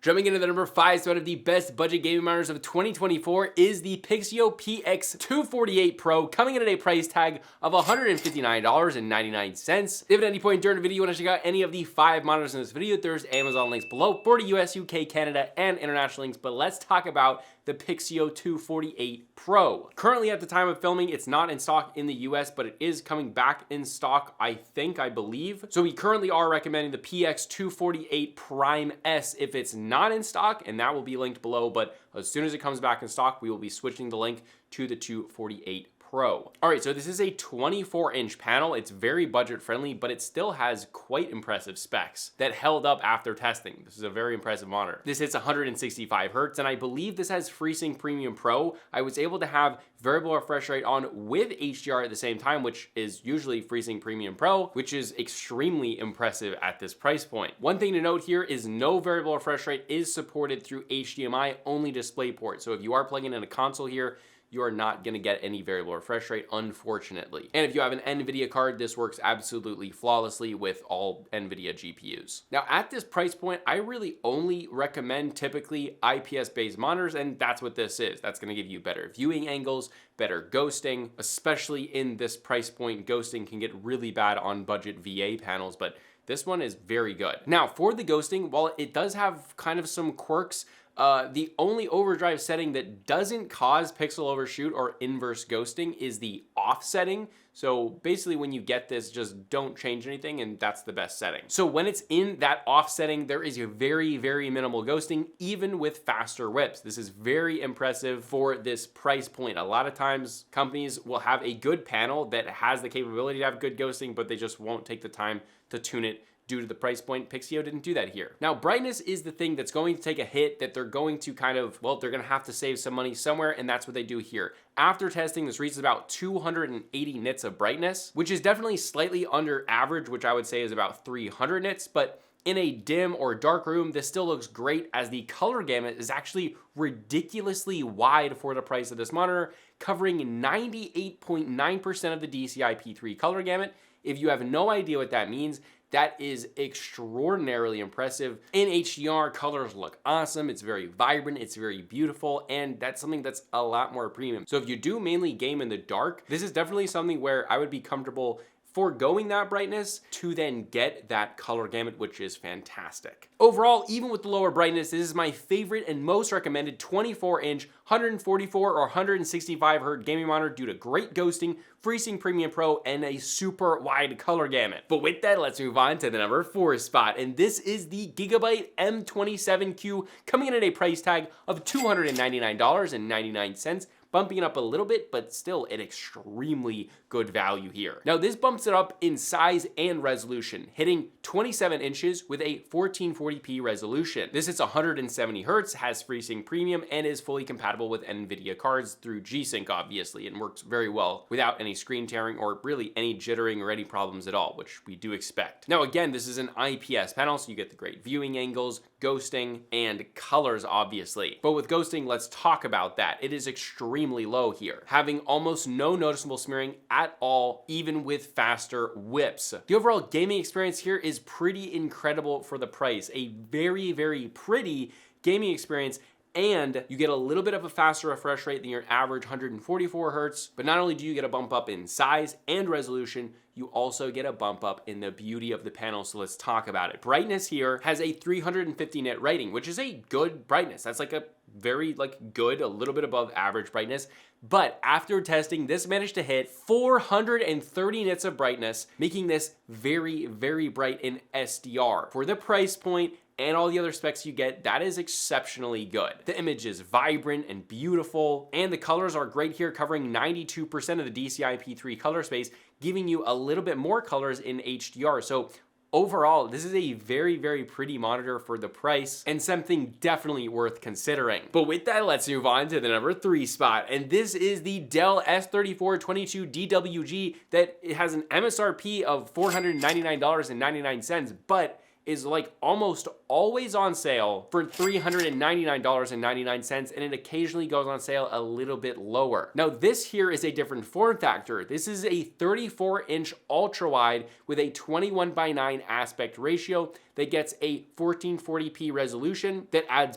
Jumping into the number 5 spot of the best budget gaming monitors of 2024 is the Pixio PX248 Pro, coming in at a price tag of $159.99. If at any point during the video you want to check out any of the 5 monitors in this video, there's Amazon links below for the US, UK, Canada, and international links, but let's talk about the Pixio 248 Pro. Currently at the time of filming, it's not in stock in the US, but it is coming back in stock, I believe. So we currently are recommending the PX248 Prime S if it's not in stock, and that will be linked below, but as soon as it comes back in stock, we will be switching the link to the 248 Pro. All right, so this is a 24-inch panel. It's very budget friendly, but it still has quite impressive specs that held up after testing. This is a very impressive monitor. This hits 165 Hertz, and I believe this has FreeSync Premium Pro. I was able to have variable refresh rate on with HDR at the same time, which is usually FreeSync Premium Pro, which is extremely impressive at this price point. One thing to note here is no variable refresh rate is supported through HDMI only DisplayPort. So if you are plugging in a console here, you are not going to get any variable refresh rate, unfortunately. And if you have an NVIDIA card, this works absolutely flawlessly with all NVIDIA GPUs. Now, at this price point, I really only recommend typically IPS-based monitors, and that's what this is. That's going to give you better viewing angles, better ghosting, especially in this price point. Ghosting can get really bad on budget VA panels, but this one is very good. Now, for the ghosting, while it does have kind of some quirks, the only overdrive setting that doesn't cause pixel overshoot or inverse ghosting is the off setting. So basically when you get this, just don't change anything, and that's the best setting. So when it's in that off setting, there is a very, very minimal ghosting, even with faster whips. This is very impressive for this price point. A lot of times companies will have a good panel that has the capability to have good ghosting, but they just won't take the time to tune it due to the price point. Pixio didn't do that here. Now, brightness is the thing that's going to take a hit, that they're going to kind of, well, they're gonna have to save some money somewhere, and that's what they do here. After testing, this reaches about 280 nits of brightness, which is definitely slightly under average, which I would say is about 300 nits, but in a dim or dark room, this still looks great, as the color gamut is actually ridiculously wide for the price of this monitor, covering 98.9% of the DCI-P3 color gamut. If you have no idea what that means, that is extraordinarily impressive. In HDR, colors look awesome. It's very vibrant, it's very beautiful, and that's something that's a lot more premium. So if you do mainly game in the dark, this is definitely something where I would be comfortable foregoing that brightness to then get that color gamut, which is fantastic. Overall, even with the lower brightness, this is my favorite and most recommended 24-inch, 144 or 165 Hz gaming monitor due to great ghosting, FreeSync Premium Pro, and a super wide color gamut. But with that, let's move on to the number 4 spot, and this is the GIGABYTE M27Q, coming in at a price tag of $299.99. Bumping it up a little bit, but still an extremely good value here. Now, this bumps it up in size and resolution, hitting 27 inches with a 1440p resolution. This is 170 Hz, has FreeSync Premium, and is fully compatible with NVIDIA cards through G-Sync, obviously, and works very well without any screen tearing or really any jittering or any problems at all, which we do expect. Now, again, this is an IPS panel, so you get the great viewing angles, ghosting, and colors, obviously. But with ghosting, let's talk about that. It is extremely low here, having almost no noticeable smearing at all, even with faster whips. The overall gaming experience here is pretty incredible for the price. A very, very pretty gaming experience, and you get a little bit of a faster refresh rate than your average 144 Hz, but not only do you get a bump up in size and resolution, you also get a bump up in the beauty of the panel, so let's talk about it. Brightness here has a 350 nit rating, which is a good brightness. That's like a very good, a little bit above average brightness. But after testing, this managed to hit 430 nits of brightness, making this very, very bright in SDR. For the price point and all the other specs you get, that is exceptionally good. The image is vibrant and beautiful, and the colors are great here, covering 92% of the DCI-P3 color space, giving you a little bit more colors in HDR. So overall, this is a very, very pretty monitor for the price, and something definitely worth considering. But with that, let's move on to the number 3 spot, and this is the Dell S3422DWG that it has an MSRP of $499.99, but is like almost always on sale for $399.99, and it occasionally goes on sale a little bit lower. Now this here is a different form factor. This is a 34-inch ultra-wide with a 21:9 aspect ratio that gets a 1440p resolution that adds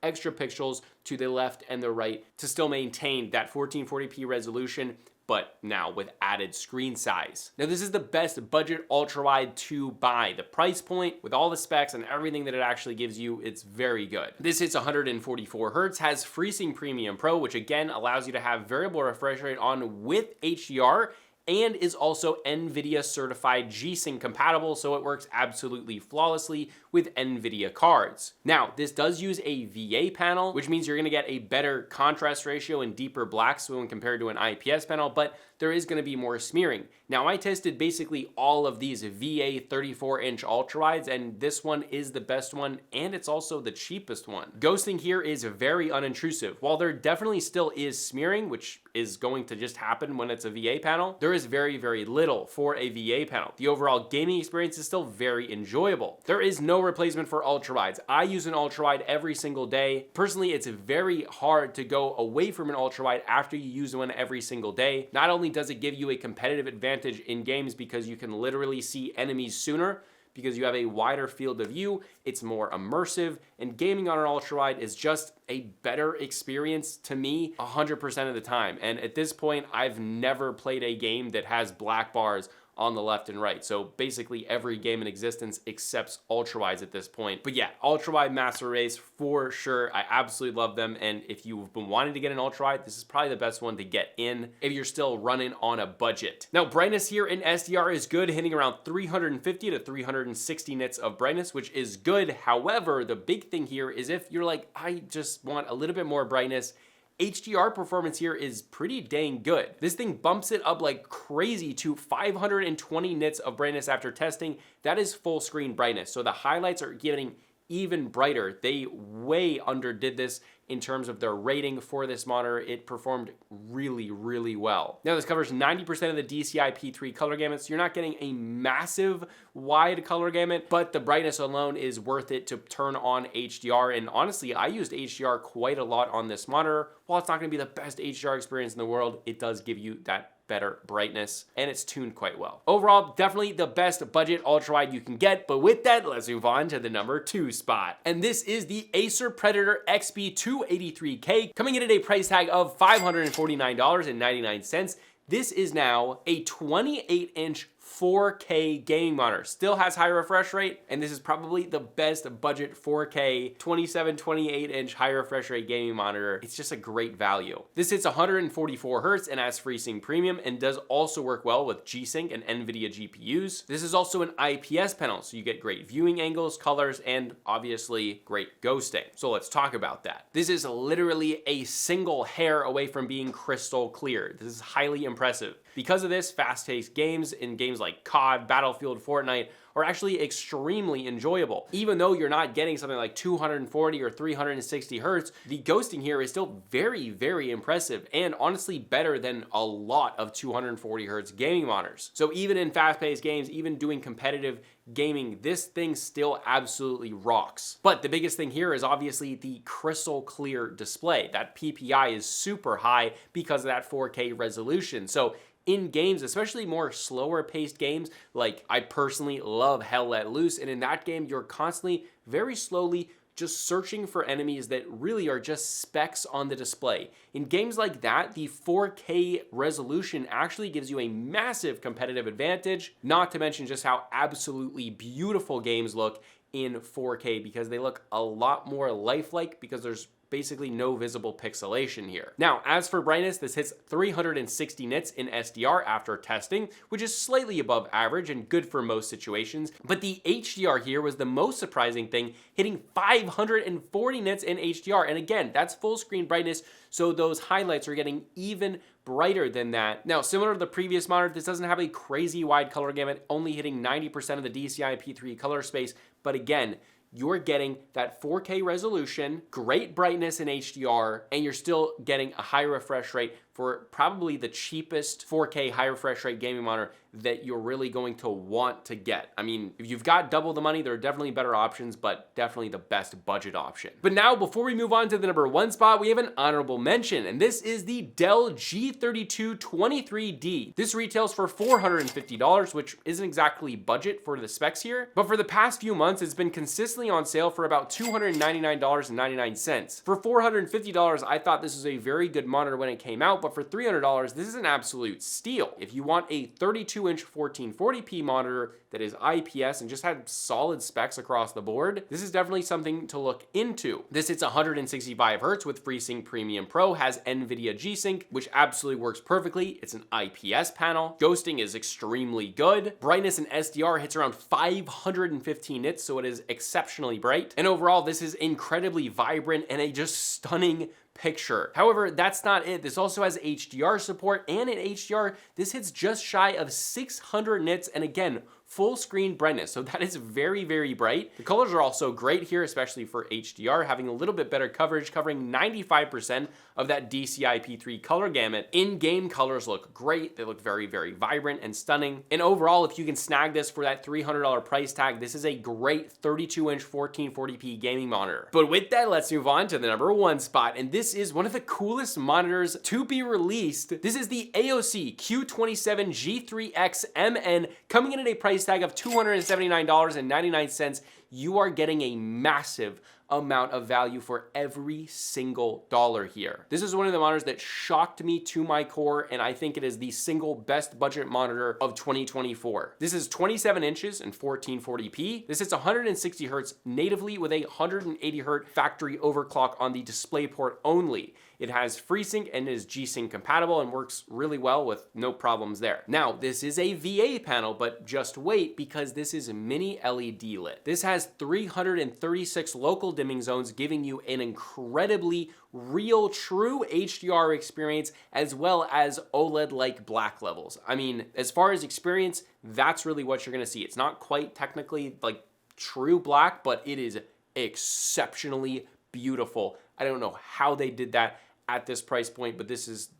extra pixels to the left and the right to still maintain that 1440p resolution, but now with added screen size. Now this is the best budget ultra-wide to buy. The price point with all the specs and everything that it actually gives you, it's very good. This hits 144 Hertz, has FreeSync Premium Pro, which again allows you to have variable refresh rate on with HDR, and is also NVIDIA certified G-Sync compatible, so it works absolutely flawlessly with NVIDIA cards. Now, this does use a VA panel, which means you're gonna get a better contrast ratio and deeper blacks when compared to an IPS panel, but there is gonna be more smearing. Now, I tested basically all of these VA 34-inch ultra-wides, and this one is the best one, and it's also the cheapest one. Ghosting here is very unintrusive. While there definitely still is smearing, which is going to just happen when it's a VA panel, there is very, very little for a VA panel. The overall gaming experience is still very enjoyable. There is no replacement for ultra-wides. I use an ultra-wide every single day. Personally, it's very hard to go away from an ultra-wide after you use one every single day. Not only does it give you a competitive advantage in games because you can literally see enemies sooner, because you have a wider field of view, it's more immersive, and gaming on an ultra-wide is just a better experience to me 100% of the time. And at this point, I've never played a game that has black bars on the left and right. So basically every game in existence accepts ultra-wides at this point. But yeah, ultra-wide master race for sure. I absolutely love them. And if you've been wanting to get an ultra-wide, this is probably the best one to get in if you're still running on a budget. Now, brightness here in SDR is good, hitting around 350 to 360 nits of brightness, which is good. However, the big thing here is if you're like, I just want a little bit more brightness, HDR performance here is pretty dang good. This thing bumps it up like crazy to 520 nits of brightness after testing. That is full screen brightness. So the highlights are getting even brighter. They way underdid this in terms of their rating for this monitor. It performed really, really well. Now this covers 90% of the DCI P3 color gamut, so you're not getting a massive wide color gamut, but the brightness alone is worth it to turn on HDR. And honestly, I used HDR quite a lot on this monitor. While it's not gonna be the best HDR experience in the world, it does give you that better brightness, and it's tuned quite well. Overall, definitely the best budget ultra-wide you can get, but with that, let's move on to the number 2 spot. And this is the Acer Predator XP283K, coming in at a price tag of $549.99. This is now a 28-inch 4K gaming monitor. Still has high refresh rate, and this is probably the best budget 4K 27, 28-inch high refresh rate gaming monitor. It's just a great value. This hits 144 Hertz and has FreeSync Premium, and does also work well with G-Sync and NVIDIA GPUs. This is also an IPS panel, so you get great viewing angles, colors, and obviously great ghosting. So let's talk about that. This is literally a single hair away from being crystal clear. This is highly impressive. Because of this, fast-paced games in games like COD, Battlefield, Fortnite are actually extremely enjoyable. Even though you're not getting something like 240 or 360 Hertz, the ghosting here is still very, very impressive, and honestly better than a lot of 240 Hertz gaming monitors. So even in fast-paced games, even doing competitive gaming, this thing still absolutely rocks. But the biggest thing here is obviously the crystal clear display. That PPI is super high because of that 4K resolution. So in games, especially more slower paced games, like I personally love Hell Let Loose, and in that game, you're constantly, very slowly, just searching for enemies that really are just specks on the display. In games like that, the 4K resolution actually gives you a massive competitive advantage, not to mention just how absolutely beautiful games look in 4K, because they look a lot more lifelike because there's basically no visible pixelation here. Now, as for brightness, this hits 360 nits in SDR after testing, which is slightly above average and good for most situations. But the HDR here was the most surprising thing, hitting 540 nits in HDR. And again, that's full screen brightness, so those highlights are getting even brighter than that. Now, similar to the previous monitor, this doesn't have a crazy wide color gamut, only hitting 90% of the DCI P3 color space. But again, you're getting that 4K resolution, great brightness in HDR, and you're still getting a high refresh rate for probably the cheapest 4K high refresh rate gaming monitor that you're really going to want to get. I mean, if you've got double the money, there are definitely better options, but definitely the best budget option. But now, before we move on to the number 1 spot, we have an honorable mention, and this is the Dell G3223D. This retails for $450, which isn't exactly budget for the specs here, but for the past few months, it's been consistently on sale for about $299.99. For $450, I thought this was a very good monitor when it came out, but for $300, this is an absolute steal. If you want a 32-inch 1440p monitor that is IPS and just had solid specs across the board, this is definitely something to look into. This hits 165 Hz with FreeSync Premium Pro, has NVIDIA G-Sync, which absolutely works perfectly. It's an IPS panel. Ghosting is extremely good. Brightness and SDR hits around 515 nits, so it is exceptionally bright. And overall, this is incredibly vibrant and a just stunning picture. However, that's not it. This also has HDR support, and in HDR, this hits just shy of 600 nits, and again, full screen brightness. So that is very, very bright. The colors are also great here, especially for HDR, having a little bit better coverage, covering 95% of that DCI-P3 color gamut. In-game colors look great. They look very, very vibrant and stunning. And overall, if you can snag this for that $300 price tag, this is a great 32-inch 1440p gaming monitor. But with that, let's move on to the number 1 spot. And this is one of the coolest monitors to be released. This is the AOC Q27G3X-MN, coming in at a price tag of $279.99. You are getting a massive amount of value for every single dollar here. This is one of the monitors that shocked me to my core, and I think it is the single best budget monitor of 2024. This is 27 inches and 1440p. This hits 160 Hz natively with a 180 Hz factory overclock on the display port only. It has FreeSync and is G-Sync compatible and works really well with no problems there. Now, this is a VA panel, but just wait, because this is mini LED lit. This has 336 local dimming zones, giving you an incredibly real, true HDR experience, as well as OLED-like black levels. I mean, as far as experience, that's really what you're gonna see. It's not quite technically like true black, but it is exceptionally beautiful. I don't know how they did that at this price point, but this is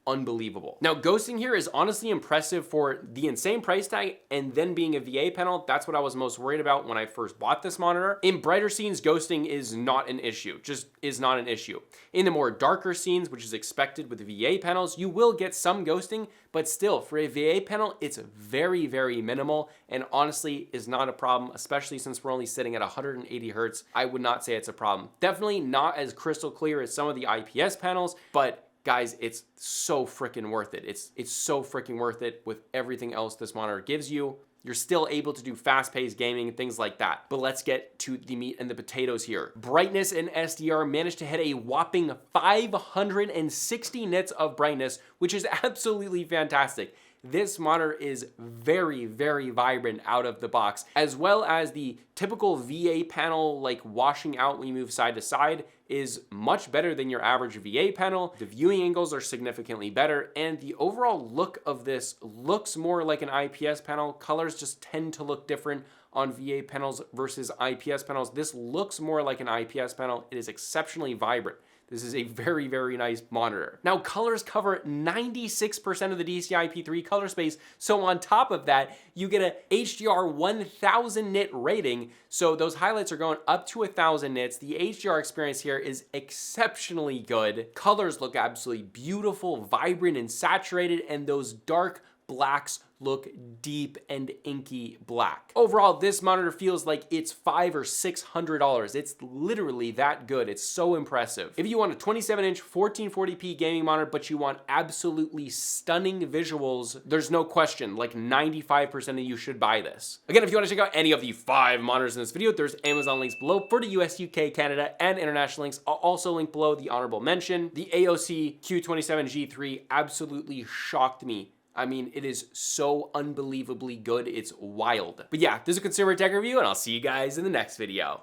unbelievable. Now, ghosting here is honestly impressive for the insane price tag and then being a VA panel. That's what I was most worried about when I first bought this monitor. In brighter scenes, ghosting is not an issue, just is not an issue. In the more darker scenes, which is expected with VA panels, you will get some ghosting, but still, for a VA panel, it's very, very minimal and honestly is not a problem, especially since we're only sitting at 180 Hz. I would not say it's a problem. Definitely not as crystal clear as some of the IPS panels, but guys, it's so freaking worth it. It's so freaking worth it with everything else this monitor gives you. You're still able to do fast-paced gaming and things like that. But let's get to the meat and the potatoes here. Brightness and SDR managed to hit a whopping 560 nits of brightness, which is absolutely fantastic. This monitor is very, very vibrant out of the box, as well as the typical VA panel, like washing out when you move side to side, is much better than your average VA panel. The viewing angles are significantly better, and the overall look of this looks more like an IPS panel. Colors just tend to look different on VA panels versus IPS panels. This looks more like an IPS panel. It is exceptionally vibrant. This is a very, very nice monitor. Now, colors cover 96% of the DCI-P3 color space, so on top of that, you get a HDR 1000 nit rating, so those highlights are going up to 1000 nits. The HDR experience here is exceptionally good. Colors look absolutely beautiful, vibrant, and saturated, and those dark blacks look deep and inky black. Overall, this monitor feels like it's $500 or $600. It's literally that good. It's so impressive. If you want a 27-inch 1440p gaming monitor, but you want absolutely stunning visuals, there's no question, like 95% of you should buy this. Again, if you want to check out any of the 5 monitors in this video, there's Amazon links below for the US, UK, Canada, and international links. I'll also link below the honorable mention. The AOC Q27G3 absolutely shocked me. I mean, it is so unbelievably good. It's wild. But yeah, this is a consumer tech review, and I'll see you guys in the next video.